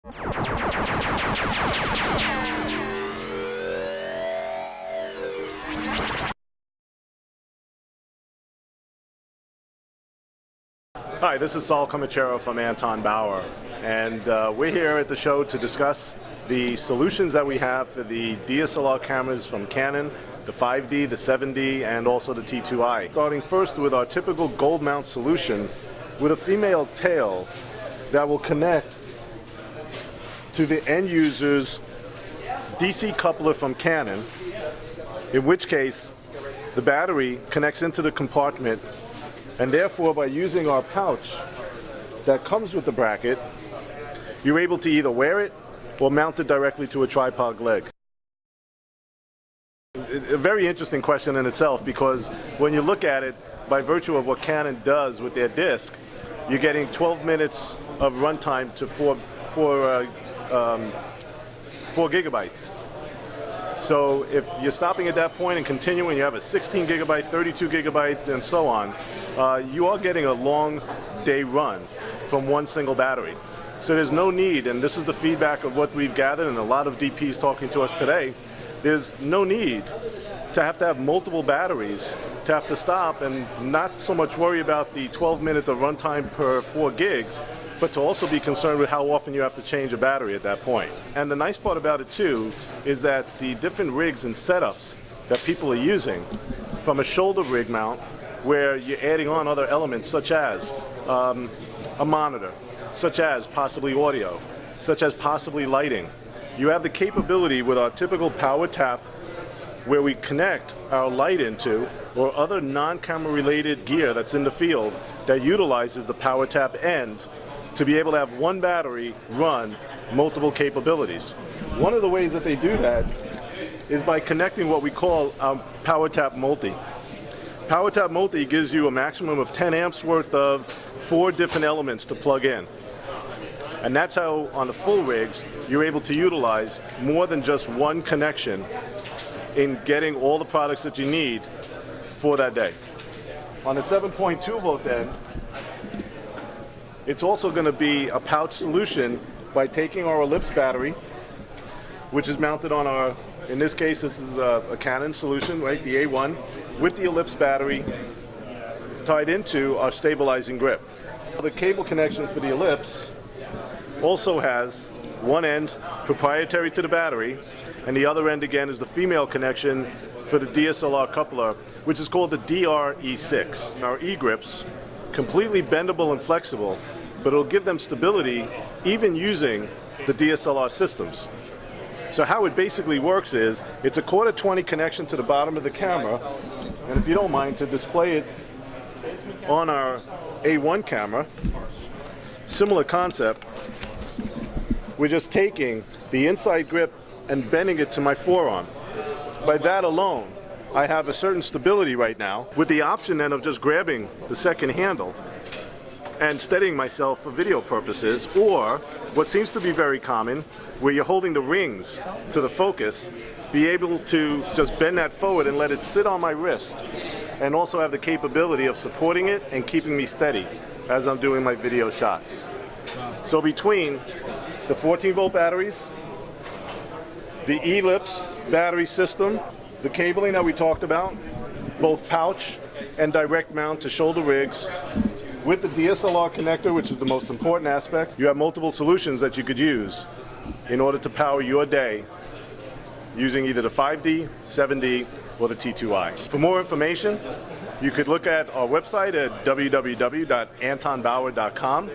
Hi, this is Saul Comachero from Anton Bauer, and we're here at the show to discuss the solutions that we have for the DSLR cameras from Canon, the 5D, the 7D, and also the T2i. Starting first with our typical gold mount solution with a female tail that will connect to the end user's DC coupler from Canon, in which case the battery connects into the compartment, and therefore by using our pouch that comes with the bracket, you're able to either wear it or mount it directly to a tripod leg. A very interesting question in itself, because when you look at it, by virtue of what Canon does with their disc, you're getting 12 minutes of runtime to 4 gigabytes. So if you're stopping at that point and continuing, you have a 16 gigabyte, 32 gigabyte, and so on, you are getting a long day run from one single battery. So there's no need, and this is the feedback of what we've gathered and a lot of DPs talking to us today, there's no need to have multiple batteries, to have to stop and not so much worry about the 12 minutes of runtime per 4 gigs, but to also be concerned with how often you have to change a battery at that point. And the nice part about it too is that the different rigs and setups that people are using, from a shoulder rig mount where you're adding on other elements such as a monitor, such as possibly audio, such as possibly lighting. You have the capability with our typical power tap where we connect our light into, or other non-camera related gear that's in the field that utilizes the power tap end to be able to have one battery run multiple capabilities. One of the ways that they do that is by connecting what we call our Power Tap Multi. Power Tap Multi gives you a maximum of 10 amps worth of 4 different elements to plug in. And that's how, on the full rigs, you're able to utilize more than just one connection in getting all the products that you need for that day. On the 7.2 volt end, it's also going to be a pouch solution by taking our ellipse battery, which is mounted on our, in this case, this is a Canon solution, right, the A1, with the ellipse battery tied into our stabilizing grip. The cable connection for the ellipse also has one end proprietary to the battery, and the other end again is the female connection for the DSLR coupler, which is called the DRE6. Our E-grips, completely bendable and flexible, but it'll give them stability even using the DSLR systems. So how it basically works is, it's a 1/4-20 connection to the bottom of the camera, and if you don't mind, to display it on our A1 camera, similar concept, we're just taking the inside grip and bending it to my forearm. By that alone, I have a certain stability right now, with the option then of just grabbing the second handle and steadying myself for video purposes, or what seems to be very common, where you're holding the rings to the focus, be able to just bend that forward and let it sit on my wrist, and also have the capability of supporting it and keeping me steady as I'm doing my video shots. So between the 14 volt batteries, the ellipse battery system, the cabling that we talked about, both pouch and direct mount to shoulder rigs, with the DSLR connector, which is the most important aspect, you have multiple solutions that you could use in order to power your day using either the 5D, 7D, or the T2i. For more information, you could look at our website at www.antonbauer.com.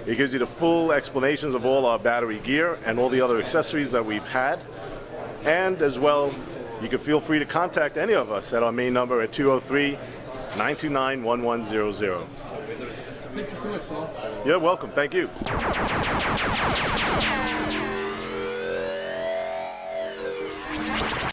It gives you the full explanations of all our battery gear and all the other accessories that we've had. And as well, you can feel free to contact any of us at our main number at 203-929-1100. Thank you so much, Saul. You're welcome. Thank you.